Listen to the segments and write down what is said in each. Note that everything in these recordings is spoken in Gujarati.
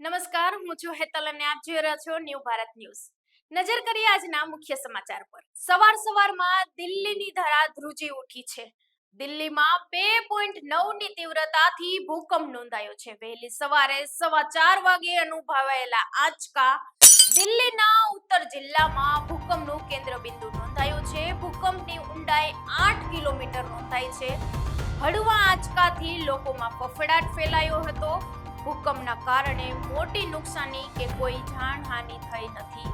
નમસ્કાર, હું છું હેતલ અને આપ જોઈ રહ્યા છો ન્યૂ ભારત ન્યૂઝ. નજર કરીએ આજના મુખ્ય સમાચાર પર. સવારમાં દિલ્હીની ધરા ધ્રુજી ઉઠી છે. દિલ્હીમાં 2.9 ની તીવ્રતાથી ભૂકંપ નોંધાયો છે. વહેલી સવારે 4:15 વાગે અનુભવાયેલા આંચકા દિલ્હીના ઉત્તર જિલ્લામાં ભૂકંપનું કેન્દ્ર બિંદુ નોંધાયું છે. ભૂકંપની ઊંડાઈ 8 કિલોમીટર નોંધાઈ છે. હળવા આંચકાથી લોકોમાં ફફડાટ ફેલાયો હતો. ભૂકંપના કારણે મોટી નુકસાની કે કોઈ જાનહાનિ થઈ નથી.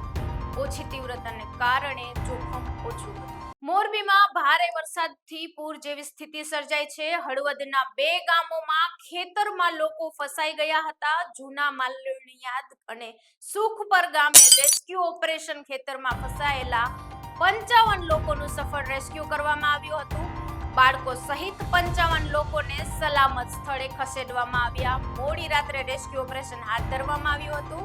ઓછી તીવ્રતાને કારણે જોખમ ઓછું હતું. મોરબીમાં ભારે વરસાદથી પૂર જેવી સ્થિતિ સર્જાઈ છે. હળવદના 2 ગામોમાં ખેતરમાં લોકો ફસાઈ ગયા હતા. જૂના માલણીયાદ અને સુખપર ગામે રેસ્ક્યુ ઓપરેશન ખેતરમાં ફસાયેલા 55 લોકોનું સફળ રેસ્ક્યુ કરવામાં આવ્યું હતું. બાળકો સહિત 55 લોકોને સલામત સ્થળે ખસેડવામાં આવ્યા. મોડી રાત્રે રેસ્ક્યુ ઓપરેશન હાથ ધરવામાં આવ્યું હતું.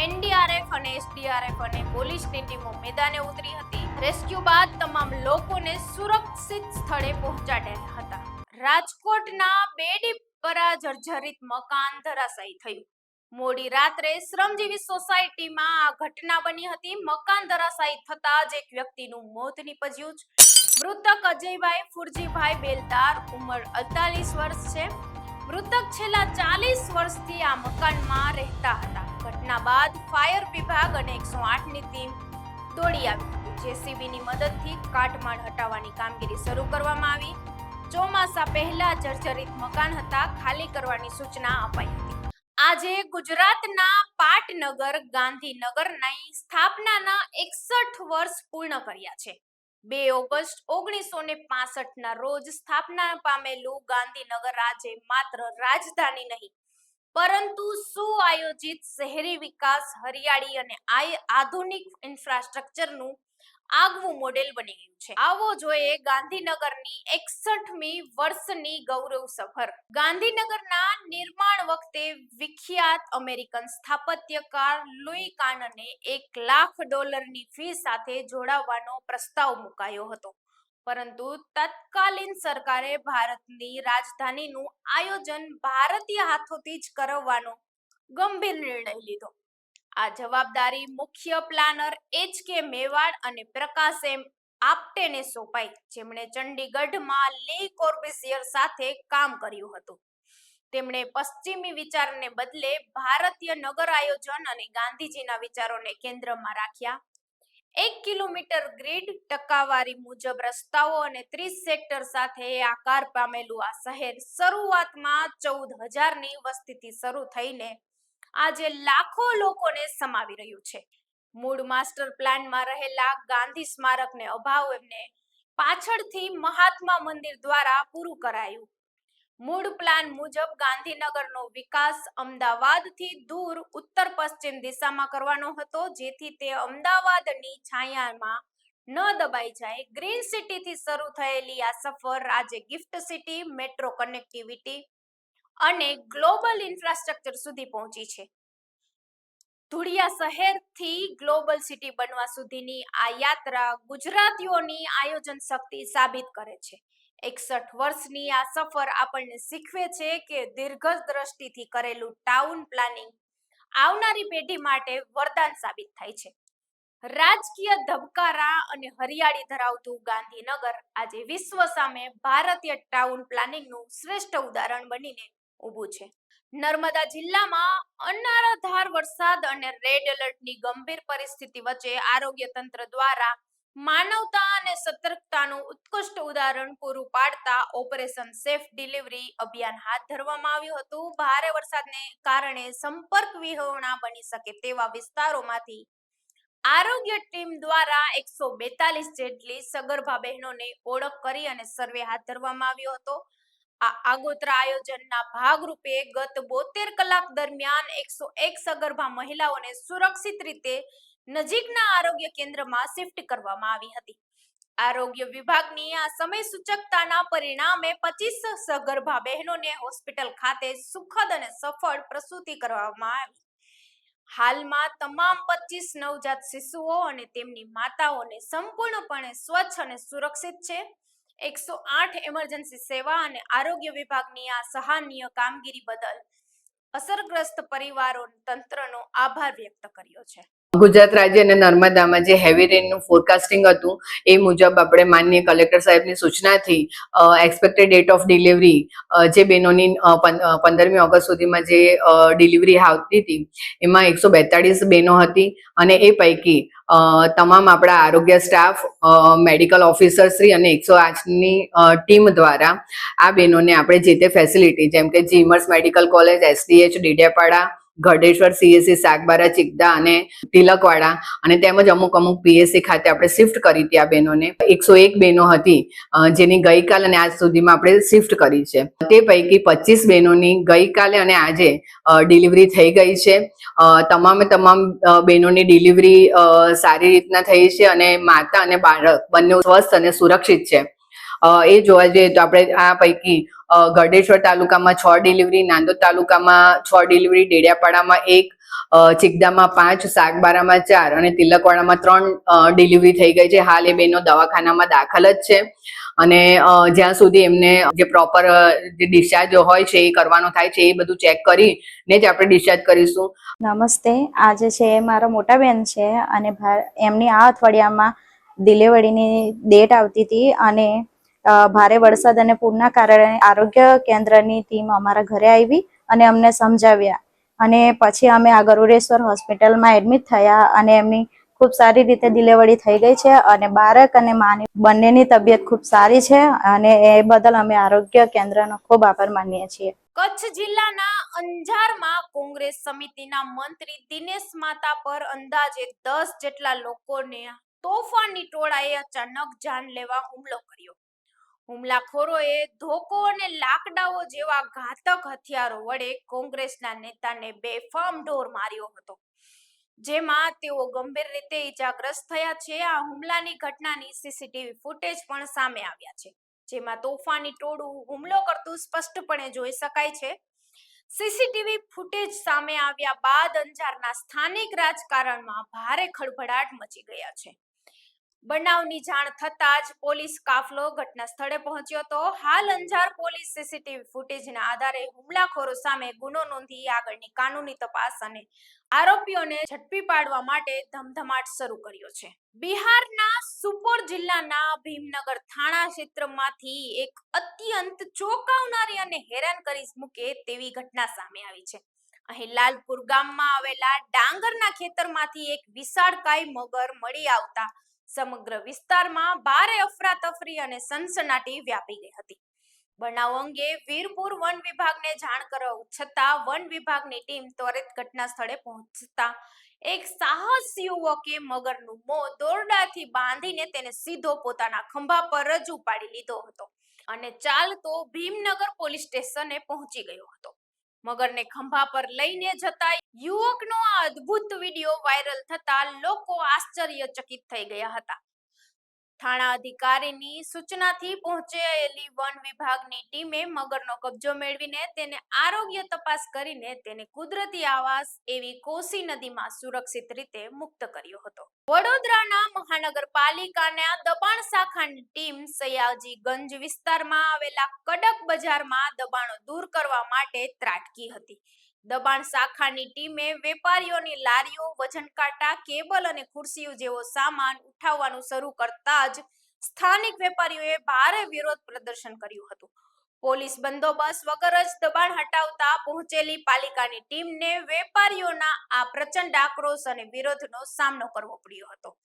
એનડીઆરએફ અને એસડીઆરએફ અને પોલીસની ટીમો મેદાને ઉતરી હતી. રેસ્ક્યુ બાદ તમામ લોકોને સુરક્ષિત સ્થળે પહોંચાડ્યા હતા. રાજકોટના બેડીપરા જર્જરિત મકાન ધરાશાયી થયું. મોડી રાત્રે શ્રમજીવી સોસાયટીમાં આ ઘટના બની હતી. મકાન ધરાશાયી થતા જ એક વ્યક્તિનું મોત નીપજ્યું છે. મૃતક અજયભાઈ ફુરજીભાઈ બેલદાર, ઉંમર 48 વર્ષ છે. મૃતક છેલ્લા 40 વર્ષથી આ મકાનમાં રહેતા હતા. ઘટના બાદ ફાયર વિભાગ અને 108ની ટીમ દોડી આવી હતી. જેસીબીની મદદથી કાટમાળ હટાવવાની કામગીરી શરૂ કરવામાં આવી. ચોમાસા પહેલા જર્જરિત મકાન હતા, ખાલી કરવાની સૂચના અપાઈ હતી. આજે ગુજરાતના પાટનગર ગાંધીનગરની સ્થાપનાના 61 વર્ષ પૂર્ણ કર્યા છે. 2 ઓગસ્ટ 1965 ના રોજ સ્થાપના પામેલું ગાંધીનગર આજે માત્ર રાજધાની નહીં, પરંતુ સુઆયોજિત શહેરી વિકાસ, હરિયાળી અને આધુનિક ઇન્ફ્રાસ્ટ્રક્ચરનું આગવું મોડેલ બની ગયું છે. આવો જોઈએ ગાંધીનગરની 61મી વર્ષની ગૌરવ સફર. ગાંધીનગરના નિર્માણ વખતે વિખ્યાત અમેરિકન સ્થાપત્યકાર લુઈ કાનને $1,00,000ની ફી સાથે જોડાવાનો પ્રસ્તાવ મુકાયો હતો, પરંતુ તત્કાલીન સરકારે ભારતની રાજધાનીનું આયોજન ભારતીય હાથોથી જ કરવાનો ગંભીર નિર્ણય લીધો. આ જવાબદારી મુખ્ય પ્લાનર એચ.કે. મેવાડ અને પ્રકાશ એમ. આપ્ટેને સોંપાઈ, જેમણે ચંડીગઢમાં લી કોર્બુસિયર સાથે કામ કર્યું હતું. તેમણે પશ્ચિમી વિચારને બદલે ભારતીય નગર આયોજન અને ગાંધીજીના વિચારોને કેન્દ્રમાં રાખ્યા. 1 કિલોમીટર ગ્રીડ, ટકાવારી મુજબ રસ્તાઓ અને 30 સેક્ટર સાથે આકાર પામેલું આ શહેર શરૂઆતમાં 14,000ની વસ્તીથી શરૂ થઈને આજે લાખો લોકોને સમાવી રહ્યું છે. મૂળ માસ્ટર પ્લાનમાં રહેલા ગાંધી સ્મારકને અભાવને પાછળથી મહાત્મા મંદિર દ્વારા પૂરું કરાયું. મૂળ પ્લાન મુજબ ગાંધીનગરનો વિકાસ અમદાવાદથી દૂર ઉત્તર પશ્ચિમ દિશામાં કરવાનો હતો, જેથી તે અમદાવાદની છાયામાં ન દબાઈ જાય. ગ્રીન સિટીથી શરૂ થયેલી આ સફર આજે ગિફ્ટ સિટી, મેટ્રો કનેક્ટિવિટી અને ગ્લોબલ ઇન્ફ્રાસ્ટ્રક્ચર સુધી પહોંચી છે. ધુળિયા શહેરથી ગ્લોબલ સિટી બનવા સુધીની આ યાત્રા ગુજરાતીઓની આયોજન શક્તિ સાબિત કરે છે. 61 વર્ષની આ સફર આપણને શીખવે છે કે દીર્ઘદ્રષ્ટિથી કરેલું ટાઉન પ્લાનિંગ આવનારી પેઢી માટે વરદાન સાબિત થાય છે. રાજકીય ધબકારા અને હરિયાળી ધરાવતું ગાંધીનગર આજે વિશ્વ સામે ભારતીય ટાઉન પ્લાનિંગનું શ્રેષ્ઠ ઉદાહરણ બનીને ઊભું છે. નર્મદા જિલ્લામાં અનરાધાર વરસાદ અને રેડ એલર્ટની ગંભીર પરિસ્થિતિ વચ્ચે આરોગ્ય તંત્ર દ્વારા માનવતા અને સતર્કતાનું ઉત્કૃષ્ટ ઉદાહરણ પૂરું પાડતા ઓપરેશન સેફ ડિલિવરી અભિયાન હાથ ધરવામાં આવ્યું હતું. ભારે વરસાદને કારણે સંપર્ક વિહોણા બની શકે તેવા વિસ્તારોમાંથી આરોગ્ય ટીમ દ્વારા 142 જેટલી સગર્ભા બહેનોને ઓળખ કરી અને સર્વે હાથ ધરવામાં આવ્યો હતો. આ આગોતરા આયોજનના ભાગરૂપે ગત 72 કલાક દરમિયાન 101 સગર્ભા મહિલાઓને સુરક્ષિત રીતે નજીકના આરોગ્ય કેન્દ્રમાં શિફ્ટ કરવામાં આવી હતી. આરોગ્ય વિભાગની આ સમય સૂચકતાના પરિણામે 25 સગર્ભા બહેનોને હોસ્પિટલ ખાતે સુખદ અને સફળ પ્રસૂતિ કરવામાં આવી. હાલમાં તમામ 25 નવજાત શિશુઓ અને તેમની માતાઓને સંપૂર્ણપણે સ્વચ્છ અને સુરક્ષિત છે. 108 એમરજન્સી સેવા અને આરોગ્ય વિભાગની આ સહાયનીય કામગીરી બદલ અસરગ્રસ્ત પરિવારો તંત્રનો આભાર વ્યક્ત કર્યો છે. ગુજરાત રાજ્ય અને નર્મદામાં જે હેવી રેનનું ફોરકાસ્ટિંગ હતું એ મુજબ આપણે માનનીય કલેક્ટર સાહેબની સૂચનાથી એક્સપેક્ટેડ ડેટ ઓફ ડિલિવરી જે બહેનોની 15મી ઓગસ્ટ સુધીમાં જે ડિલિવરી આવતી હતી એમાં 142 બહેનો હતી અને એ પૈકી તમામ આપણા આરોગ્ય સ્ટાફ, મેડિકલ ઓફિસરશ્રી અને 108ની ટીમ દ્વારા આ બહેનોને આપણે જે તે ફેસિલિટી જેમ કે GMERS medical college, SDH Dediapada, Gadheshwar CSC Sagbara Chikda અને તિલકવાડા અને તેમજ અમુક PSC ખાતે આપણે શિફ્ટ કરી હતી. આ બહેનોને 101 બહેનો હતી જેની ગઈકાલ અને આજ સુધીમાં આપણે શિફ્ટ કરી છે. તે પૈકી 25 બહેનોની ગઈકાલે અને આજે ડિલિવરી થઈ ગઈ છે. તમામ બહેનોની ડિલિવરી સારી રીતના થઈ છે અને માતા અને બાળક બંને સ્વસ્થ અને સુરક્ષિત છે. એ જોવા જઈએ તો આપણે આ પૈકી ગઢેશ્વર તાલુકામાં 6 ડિલિવરી, નાંદોદ તાલુકામાં 6 ડિલિવરી, ડેડિયાપાડામાં 1, ચિકદામાં 5, સાગબારામાં 4 અને તિલકવાડામાં 3 ડિલિવરી થઈ ગઈ છે. હાલ એ બહેનો દવાખાનામાં દાખલ જ છે અને જ્યાં સુધી એમને જે પ્રોપર જે ડિસ્ચાર્જ હોય છે એ કરવાનો થાય છે એ બધું ચેક કરીને જ આપણે ડિસ્ચાર્જ કરીશું. નમસ્તે, આજે છે મારા મોટા બેન છે અને એમની આ અઠવાડિયામાં ડિલિવરીની ડેટ આવતી હતી અને ભારે વરસાદ અને પૂરના કારણે આરોગ્ય કેન્દ્રની ટીમ અમારા ઘરે આવી અને અમને સમજાવ્યા અને પછી અમે આ ગરુડેશ્વર હોસ્પિટલમાં એડમિટ થયા અને એમની ખૂબ સારી રીતે ડિલિવરી થઈ ગઈ છે અને બાળક અને માની બંનેની તબિયત ખૂબ સારી છે અને એ બદલ અમે આરોગ્ય કેન્દ્રનો ખૂબ આભાર માનીએ છીએ. કચ્છ જિલ્લાના અંજારમાં કોંગ્રેસ સમિતિના મંત્રી દિનેશ માતા પર અંદાજે 10 જેટલા લોકોને તોફાની ટોળાએ અચાનક જાનલેવા હુમલો કર્યો. હુમલાખોરોએ ધોકો અને લાકડાઓ જેવા ઘાતક હથિયારો વડે કોંગ્રેસના નેતાને બેફામ ઢોર માર્યો હતો, જેમાં તેઓ ગંભીર રીતે ઈજાગ્રસ્ત થયા છે. આ હુમલાની ઘટનાની CCTV ફૂટેજ પણ સામે આવ્યા છે, જેમાં તોફાની ટોળું હુમલો કરતું સ્પષ્ટપણે જોઈ શકાય છે. CCTV ફૂટેજ સામે આવ્યા બાદ અંજારના સ્થાનિક રાજકારણમાં ભારે ખળભળાટ મચી ગયા છે. બનાવની જાણ થતાં જ પોલીસ કાફલો ઘટના સ્થળે પહોંચ્યો હતો. હાલ અંજાર પોલીસ CCTV ફૂટેજના આધારે હુમલાખોરો સામે ગુનો નોંધી આગળની કાનૂની તપાસ અને આરોપીઓને ઝડપી પાડવા માટે ધમધમાટ શરૂ કર્યો છે. બિહારના સુપોર જિલ્લાના ભીમનગર થાણા ક્ષેત્રમાંથી એક અત્યંત ચોંકાવનારી અને હેરાન કરી મૂકે તેવી ઘટના સામે આવી છે. અહીં લાલપુર ગામમાં આવેલા ડાંગરના ખેતરમાંથી એક વિશાળકાય મગર મળી આવતા સમગ્ર વિસ્તારમાં ભારે અફરાતફરી અને સનસનાટી વ્યાપી ગઈ હતી. બનાવ અંગે વીરપુર વન વિભાગને જાણ કરવા છતાં વન વિભાગની ટીમ ત્વરિત ઘટના સ્થળે પહોંચતા એક સાહસી યુવકે મગરનું મોં દોરડાથી બાંધીને તેને સીધો પોતાના ખંભા પર જ ઉપાડી લીધો હતો અને ચાલતો ભીમનગર પોલીસ સ્ટેશને પહોંચી ગયો હતો. મગરને ખંભા પર લઈને જતા યુવકનો આ અદ્ભુત વિડીયો વાયરલ થતા લોકો આશ્ચર્યચકિત થઈ ગયા હતા. થાણા અધિકારીની સૂચનાથી પહોંચેલી વન વિભાગની ટીમે મગરનો કબજો મેળવીને તેને આરોગ્ય તપાસ કરીને તેને કુદરતી આવાસ એવી કોસી નદીમાં સુરક્ષિત રીતે મુક્ત કર્યો હતો. વડોદરાના મહાનગરપાલિકાના દબાણ શાખાની ટીમ સયાજીગંજ વિસ્તારમાં આવેલા કડક બજારમાં દબાણો દૂર કરવા માટે ત્રાટકી હતી. દબાણ શાખાની ટીમે વેપારીઓની લારીઓ, વજનકાંટા, કેબલ અને ખુરશીઓ જેવો સામાન ઉઠાવવાનું શરૂ કરતા જ સ્થાનિક વેપારીઓએ ભારે વિરોધ પ્રદર્શન કર્યું હતું. પોલીસ બંદોબસ્ત વગર જ દબાણ હટાવતા પહોંચેલી પાલિકાની ટીમને વેપારીઓના આ પ્રચંડ આક્રોશ અને વિરોધનો સામનો કરવો પડ્યો હતો.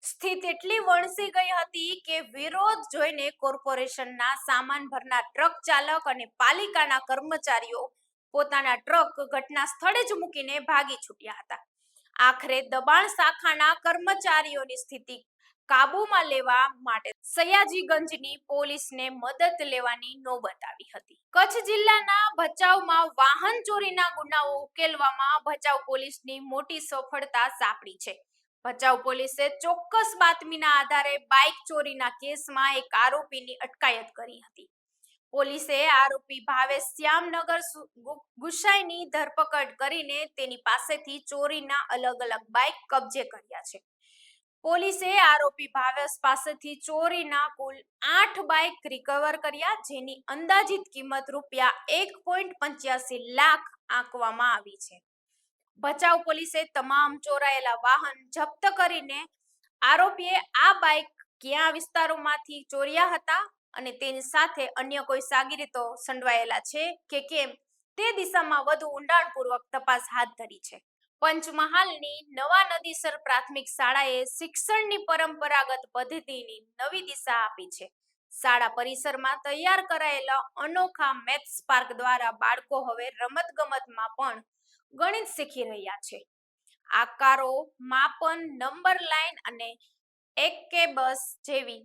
સ્થિતિ એટલી વણસી ગઈ હતી કે વિરોધ જોઈને કોર્પોરેશનના સામાન ભરનાર ટ્રક ચાલક અને પાલિકાના કર્મચારીઓ પોતાના ટ્રક ઘટના સ્થળે જ મૂકીને ભાગી છૂટ્યા હતા. આખરે દબાણ શાખાના કર્મચારીઓની સ્થિતિ કાબૂમાં લેવા માટે સયાજીગંજની પોલીસને મદદ લેવાની નોબત આવી હતી. કચ્છ જિલ્લાના ભચાઉમાં વાહન ચોરીના ગુનાઓ ઉકેલવામાં ભચાઉ પોલીસની મોટી સફળતા સાંપડી છે. ભચાઉ પોલીસે ચોક્કસ બાતમીના આધારે બાઇક ચોરીના કેસમાં એક આરોપીની અટકાયત કરી હતી. પોલીસે આરોપી ભાવેશ શ્યામનગર ગુસાઈની ધરપકડ કરીને તેની પાસેથી ચોરીના અલગ અલગ બાઇક કબજે કર્યા છે. પોલીસે આરોપી ભાવેશ પાસેથી ચોરીના કુલ 8 બાઇક રિકવર કર્યા, જેની અંદાજિત કિંમત રૂપિયા 1.85 લાખ આંકવામાં આવી છે. ભચાઉ પોલીસે તમામ ચોરાયેલા વાહન જપ્ત કરીને આરોપીએ આ બાઇક કયા વિસ્તારોમાંથી ચોર્યા હતા અને તેની સાથે અન્ય કોઈ સાગીરીતો સંડવાયેલા છે કે કેમ તે દિશામાં વધુ ઊંડાણપૂર્વક તપાસ હાથ ધરી છે. પંચમહાલની નવા નદીસર પ્રાથમિક શાળાએ શિક્ષણની પરંપરાગત પદ્ધતિની નવી દિશા આપી છે. શાળા પરિસરમાં તૈયાર કરાયેલા અનોખા મેથ્સ પાર્ક દ્વારા બાળકો હવે રમતગમતમાં પણ ગણિત શીખી રહ્યા છે. આકારો, માપન, નંબર લાઈન અને એકેબસ જેવી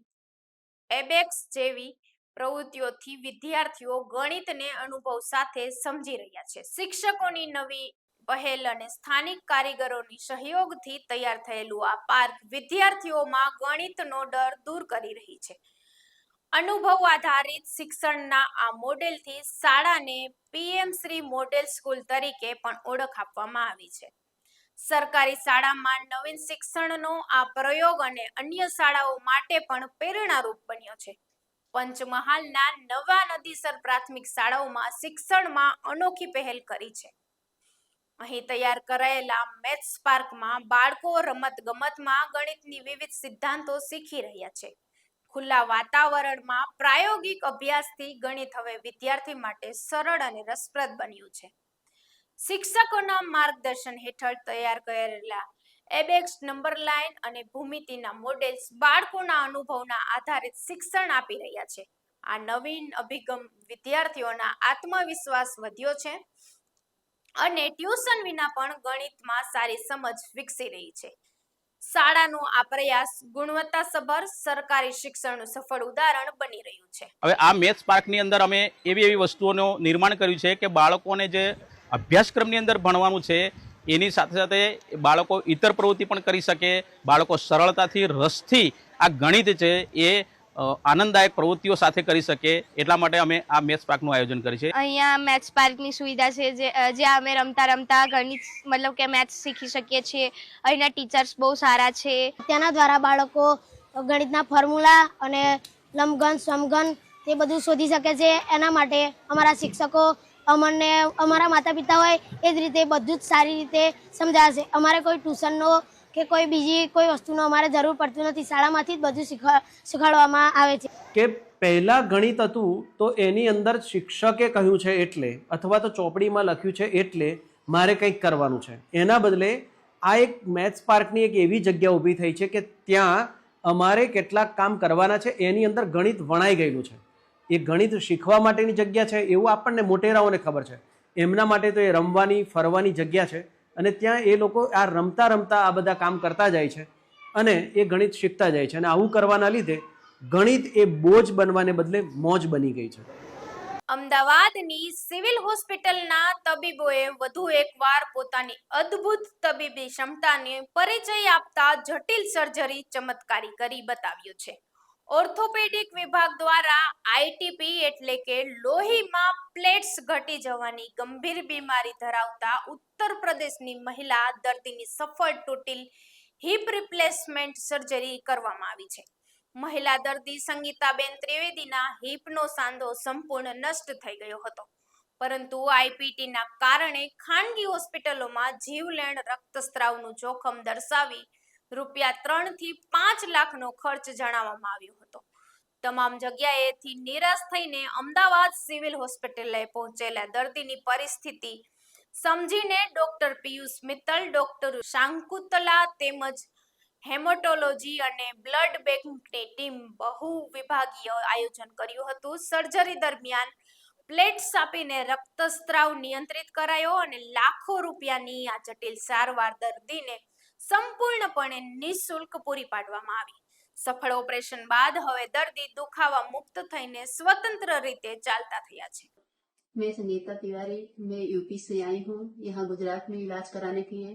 એબેક્સ જેવી પ્રવૃત્તિઓથી વિદ્યાર્થીઓ ગણિતને અનુભવ સાથે સમજી રહ્યા છે. શિક્ષકોની નવી પહેલ અને સ્થાનિક કારીગરોની સહયોગથી તૈયાર થયેલું આ પાર્ક વિદ્યાર્થીઓમાં ગણિતનો ડર દૂર કરી રહી છે. અનુભવ આધારિત શિક્ષણના આ મોડેલથી શાળાને પીએમ શ્રી મોડેલ સ્કૂલ તરીકે પણ ઓળખ આપવામાં આવી છે. સરકારી શાળામાં નવીન શિક્ષણનો આ પ્રયોગ અને અન્ય શાળાઓ માટે પણ પ્રેરણારૂપ બન્યો છે. પંચમહાલના નવા નદીસર પ્રાથમિક શાળાઓમાં શિક્ષણમાં અનોખી પહેલ કરી છે. અહીં તૈયાર કરાયેલા મેથ્સ પાર્કમાં બાળકો રમતગમતમાં ગણિતની વિવિધ સિદ્ધાંતો શીખી રહ્યા છે. ખુલ્લા વાતાવરણમાં પ્રાયોગિક અભ્યાસથી ગણિત હવે વિદ્યાર્થી માટે સરળ અને રસપ્રદ બન્યું છે. શિક્ષકોના માર્ગદર્શન હેઠળ તૈયાર કરેલા એબેક્સ, નંબર લાઈન અને ભૂમિતિના મોડેલ્સ બાળકોના અનુભવના આધારિત શિક્ષણ આપી રહ્યા છે. આ નવીન અભિગમ વિદ્યાર્થીઓના આત્મવિશ્વાસ વધ્યો છે અને ટ્યુશન વિના પણ ગણિતમાં સારી સમજ વિકસી રહી છે. શાળાનો આ પ્રયાસ ગુણવત્તાસભર સરકારી શિક્ષણનું સફળ ઉદાહરણ બની રહ્યું છે. હવે આ મેથ્સ પાર્કની અંદર અમે એવી વસ્તુઓનું નિર્માણ કર્યું છે કે બાળકોને જે અભ્યાસક્રમની અંદર ભણવાનું છે એની સાથે સાથે બાળકો ઇતર પ્રવૃત્તિ પણ કરી શકે, બાળકો સરળતાથી રસથી આ ગણિત છે એ આનંદદાયક પ્રવૃત્તિઓ સાથે કરી શકે, એટલા માટે અમે આ મેથ્સ પાર્કનું આયોજન કર્યું છે. અહીંયા મેથ્સ પાર્કની સુવિધા છે જ્યાં અમે રમતા ગણિત મતલબ કે મેથ્સ શીખી શકીએ છીએ. અહીંના ટીચર્સ બહુ સારા છે. તેના દ્વારા બાળકો ગણિતના ફોર્મ્યુલા અને લંબઘન, સમઘન તે બધું શોધી શકે છે. એના માટે અમારા શિક્ષકો અમને અમારા માતા પિતા હોય એ જ રીતે બધું જ સારી રીતે સમજાવે છે. અમારે કોઈ ટ્યુશનનો કે કોઈ બીજી કોઈ વસ્તુનો અમારે જરૂર પડતું નથી. શાળામાંથી જ બધું શીખવાડવામાં આવે છે. કે પહેલાં ગણિત હતું તો એની અંદર શિક્ષકે કહ્યું છે એટલે અથવા તો ચોપડીમાં લખ્યું છે એટલે મારે કંઈક કરવાનું છે. એના બદલે આ એક મેથ્સ પાર્કની એક એવી જગ્યા ઊભી થઈ છે કે ત્યાં અમારે કેટલાક કામ કરવાના છે, એની અંદર ગણિત વણાઈ ગયેલું છે. એ ગણિત શીખવા માટેની જગ્યા છે એવું આપણને મોટેરાઓને ખબર છે. એમના માટે તો એ રમવાની ફરવાની જગ્યા છે અને ત્યાં એ લોકો આ રમતા રમતા આ બધા કામ કરતા જાય છે અને એ ગણિત શીખતા જાય છે. અને આવું કરવાના લીધે ગણિત એ બોજ બનવાને બદલે મોજ બની ગઈ છે. અમદાવાદની સિવિલ હોસ્પિટલના તબીબોએ વધુ એકવાર પોતાની અદ્ભુત તબીબી ક્ષમતાને પરિચય આપતા જટિલ સર્જરી ચમત્કારી કરી બતાવ્યું છે. ઓર્થોપેડિક વિભાગ દ્વારા આઈટીપી એટલે કે લોહીમાં પ્લેટ્સ ઘટી જવાની ગંભીર બીમારી ધરાવતા ઉત્તર પ્રદેશની મહિલા દર્દીની સફળ ટોટલ હિપ રિપ્લેસમેન્ટ સર્જરી કરવામાં આવી છે. મહિલા દર્દી સંગીતાબેન ત્રિવેદીના હિપનો સાંધો સંપૂર્ણ નષ્ટ થઈ ગયો હતો, પરંતુ આઈપીટીના કારણે ખાનગી હોસ્પિટલોમાં જીવલેણ રક્તસ્રાવનું જોખમ દર્શાવી ₹3 થી 5 લાખનો ખર્ચ જણાવવામાં આવ્યો હતો. તમામ જગ્યાએથી નિરાશ થઈને અમદાવાદ સિવિલ હોસ્પિટલે પહોંચેલા દર્દીની પરિસ્થિતિ સમજીને ડોક્ટર પિયુષ મિત્તલ, ડોક્ટર શાંકુતલા તેમજ હેમેટોલોજી અને બ્લડ બેંકની ટીમ બહુ વિભાગીય આયોજન કર્યું હતું. સર્જરી દરમિયાન પ્લેટ્સ આપીને રક્તસ્રાવ નિયંત્રિત કરાયો અને લાખો રૂપિયાની આ જટિલ સારવાર દર્દીને સંપૂર્ણપણે નિઃશુલ્ક પૂરી પાડવામાં આવી. સફળ ઓપરેશન બાદ હવે દર્દી દુખાવા મુક્ત થઈને સ્વતંત્ર રીતે ચાલતા થયા છે. मैं संगीता तिवारी, मैं यूपी से आई हूँ यहाँ गुजरात में इलाज कराने के लिए.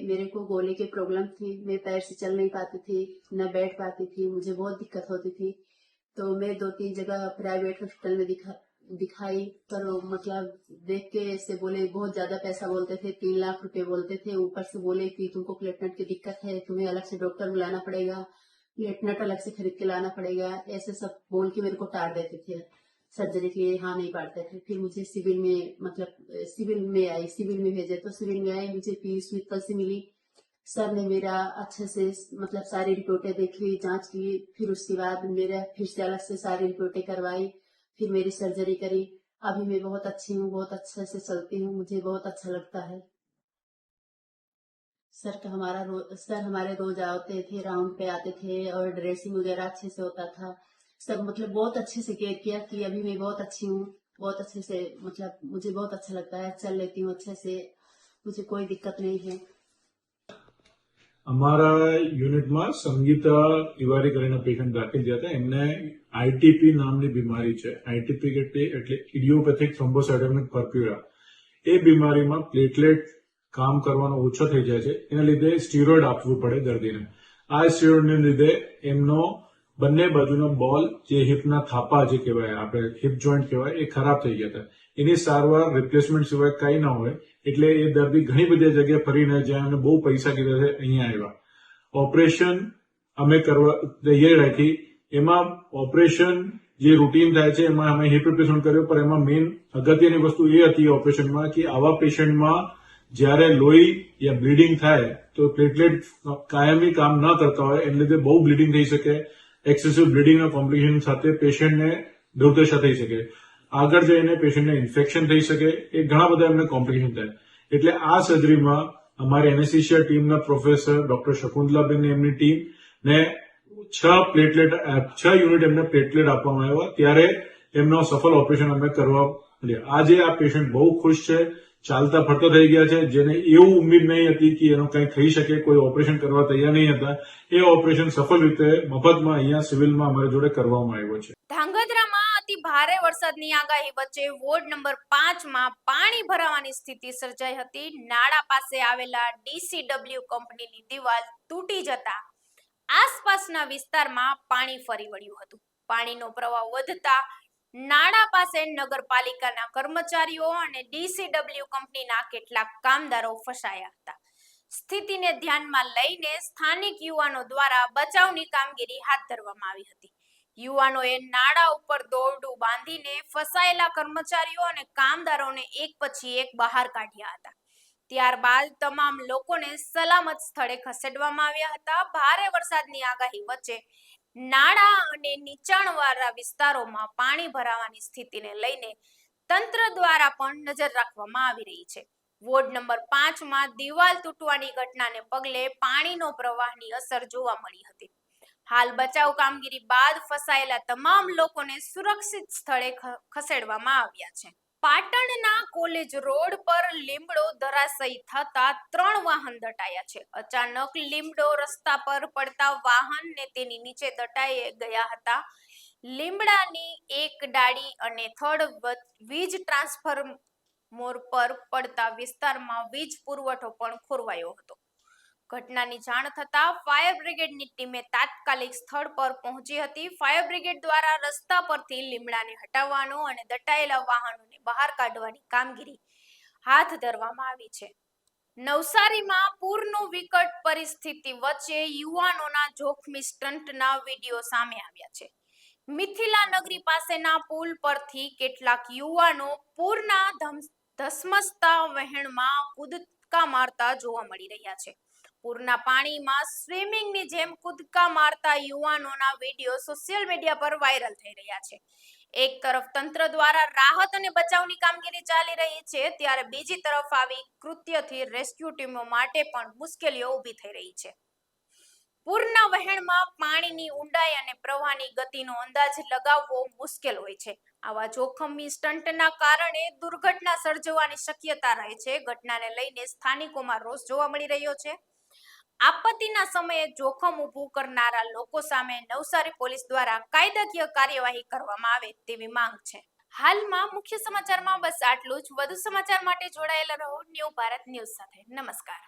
मेरे को गोले की प्रॉब्लम थी, मैं पैर से चल नहीं पाती थी, न बैठ पाती थी, मुझे बहुत दिक्कत होती थी. तो मैं 2-3 जगह प्राइवेट हॉस्पिटल में दिखाई, पर मतलब देख के ऐसे बोले बहुत ज्यादा पैसा बोलते थे, 3 लाख रुपए बोलते थे. ऊपर से बोले कि तुमको प्लेटलेट की दिक्कत है, तुम्हें अलग से डॉक्टर बुलाना पड़ेगा, प्लेटलेट अलग से खरीद के लाना पड़ेगा, ऐसे सब बोल के मेरे को टार देते थे. सर्जरी के लिए हाँ नहीं पाड़ते थे। फिर मुझे सिविल में मतलब सिविल में आई, सिविल में भेजे तो सिविल में आई, मुझे पीयूष मित्तल से मिली। सर ने मेरा अच्छे से मतलब सारी रिपोर्टें देखी, जांच की, फिर उसके बाद मेरा फिर से अलग से सारी रिपोर्टें करवाई, फिर मेरी सर्जरी करी। अभी मैं बहुत अच्छी हूँ, बहुत अच्छे से चलती हूँ, मुझे बहुत अच्छा लगता है। सर हमारे रोज आते थे, राउंड पे आते थे और ड्रेसिंग वगैरह अच्छे से होता था। सब मतलब बहुत अच्छे से केयर किया कि अभी मैं बहुत अच्छी हूँ, बहुत अच्छे से मतलब मुझे बहुत अच्छा लगता है, चल लेती हूँ अच्छे से, मुझे कोई दिक्कत नहीं है। અમારા યુનિટમાં સંગીતા તિવારી કરીને પેશન્ટ દાખલ થયા હતા. એમને આઈટીપી નામની બીમારી છે. આઈટીપી એટલે ઇડિયોપેથિક થ્રોમ્બોસાઇટોમેટિક પર્પ્યુરા. એ બીમારીમાં પ્લેટલેટ કામ કરવાનો ઓછો થઈ જાય છે. એના લીધે સ્ટીરોઇડ આપવું પડે દર્દીને. આ સ્ટીરોઇડને લીધે એમનો બંને બાજુનો બોલ જે હિપના થાપા જે કહેવાય આપણે હિપ જોઈન્ટ કહેવાય એ ખરાબ થઈ ગયા હતા. એની સારવાર રિપ્લેસમેન્ટ સિવાય કંઈ ન હોય એટલે એ દર્દી ઘણી બધી જગ્યાએ ફરીને જ્યાં એમને બહુ પૈસા કીધા છે અહીંયા આવ્યા. ઓપરેશન અમે કરવા તૈયારી રાખી. એમાં ઓપરેશન જે રૂટીન થાય છે એમાં અમે હિપ રિપ્લેસમેન્ટ કર્યો, પણ એમાં મેઇન અગત્યની વસ્તુ એ હતી ઓપરેશનમાં કે આવા પેશન્ટમાં જ્યારે લોહી યા બ્લીડિંગ થાય તો પ્લેટલેટ કાયમી કામ ન કરતા હોય એને લીધે બહુ બ્લીડિંગ થઈ શકે. એક્સેસિવ બ્લીડિંગના કોમ્પ્લિકેશન સાથે પેશન્ટને દુર્દશા થઈ શકે, આગળ જઈને પેશન્ટને ઇન્ફેક્શન થઈ શકે, એ ઘણા બધા એમને કોમ્પ્લિકેશન થાય. એટલે આ સર્જરીમાં અમારી એનેસ્થેસિયા ટીમના પ્રોફેસર ડોક્ટર શકુંતલાબેન એમની ટીમ ને 6 યુનિટ એમને પ્લેટલેટ આપવામાં આવ્યા, ત્યારે એમનો સફળ ઓપરેશન અમે કરવા મળ્યા. આજે આ પેશન્ટ બહુ ખુશ છે, ચાલતા ફરતા થઈ ગયા છે. જેને એવું ઉમ્મીદ નહીં હતી કે એનો કંઈ થઈ શકે, કોઈ ઓપરેશન કરવા તૈયાર નહીં હતા, એ ઓપરેશન સફળ રીતે મફતમાં અહીંયા સિવિલમાં અમારી જોડે કરવામાં આવ્યો છે. ધાંગધ્રામાં અતિ ભારે વરસાદની આગાહી વચ્ચે વોર્ડ નંબર 5 માં પાણી ભરાવાની સ્થિતિ સર્જાઈ હતી. નાળા પાસે આવેલા DCW કંપનીની દિવાલ તૂટી જતા આસપાસના વિસ્તારમાં પાણી ફરી વળ્યું હતું. પાણીનો પ્રવાહ વધતા નાળા પાસે નગરપાલિકાના કર્મચારીઓ અને DCW કંપનીના કેટલાક કામદારો ફસાયા હતા. સ્થિતિને ધ્યાનમાં લઈને સ્થાનિક યુવાનો દ્વારા બચાવની કામગીરી હાથ ધરવામાં આવી હતી. યુવાનોએ નાળા ઉપર દોરડું બાંધીને ફસાયેલા કર્મચારીઓ અને કામદારોને એક પછી એક બહાર કાઢ્યા હતા. ત્યારબાદ તમામ લોકોને સલામત સ્થળે ખસેડવામાં આવ્યા હતા. ભારે વરસાદની આગાહી વચ્ચે નાળા અને નીચાણવાળા વિસ્તારોમાં પાણી ભરાવાની સ્થિતિને લઈને તંત્ર દ્વારા પણ નજર રાખવામાં આવી રહી છે. વોર્ડ નંબર 5 માં દિવાલ તૂટવાની ઘટનાને પગલે પાણીનો પ્રવાહની અસર જોવા મળી હતી. હાલ બચાવ કામગીરી બાદ ફસાયેલા તમામ લોકોને સુરક્ષિત સ્થળે ખસેડવામાં આવ્યા છે. પાટણના કોલેજ રોડ પર લીમડો ધરાશયી થતા 3 વાહન દટાયા છે. અચાનક લીમડો રસ્તા પર પડતા વાહનને તેની નીચે દટાઈ ગયા હતા. લીમડાની એક ડાળી અને થડ વીજ ટ્રાન્સફોર્મર પર પડતા વિસ્તારમાં વીજ પુરવઠો પણ ખોરવાયો હતો. ઘટનાની જાણ થતા ફાયર બ્રિગેડની ટીમે તાત્કાલિક સ્થળ પર પહોંચી હતી. ફાયર બ્રિગેડ દ્વારા રસ્તા પરથી લીમડાને હટાવવાનો અને દટાયેલા વાહનોને બહાર કાઢવાની કામગીરી હાથ ધરવામાં આવી છે. નવસારીમાં પૂરનું વિકટ પરિસ્થિતિ વચ્ચે યુવાનોના જોખમી સ્ટન્ટના વિડીયો સામે આવ્યા છે. મિથિલા નગરી પાસેના પુલ પરથી કેટલાક યુવાનો પૂરના ધસમસતા વહેણમાં કૂદકા મારતા જોવા મળી રહ્યા છે. પૂરના પાણીમાં સ્વિમિંગની જેમ કૂદકા મારતા યુવાનોના વિડીયો સોશિયલ મીડિયા પર વાયરલ થઈ રહ્યા છે. એક તરફ તંત્ર દ્વારા રાહત અને બચાવની કામગીરી ચાલી રહી છે, ત્યારે બીજી તરફ આવી કૃત્યથી રેસ્ક્યુ ટીમો માટે પણ મુશ્કેલીઓ ઊભી થઈ રહી છે. પૂરના વહેણમાં પાણીની ઊંડાઈ અને પ્રવાહની ગતિનો અંદાજ લગાવવો મુશ્કેલ હોય છે. આવા જોખમી સ્ટન્ટના કારણે દુર્ઘટના સર્જવાની શક્યતા રહે છે. ઘટનાને લઈને સ્થાનિકોમાં રોષ જોવા મળી રહ્યો છે. આપત્તિના સમયે જોખમ ઊભું કરનારા લોકો સામે નવસારી પોલીસ દ્વારા કાયદાકીય કાર્યવાહી કરવામાં આવે તેવી માંગ છે. હાલમાં મુખ્ય સમાચારમાં બસ આટલું જ. વધુ સમાચાર માટે જોડાયેલા રહો ન્યૂ ભારત ન્યૂઝ સાથે. નમસ્કાર.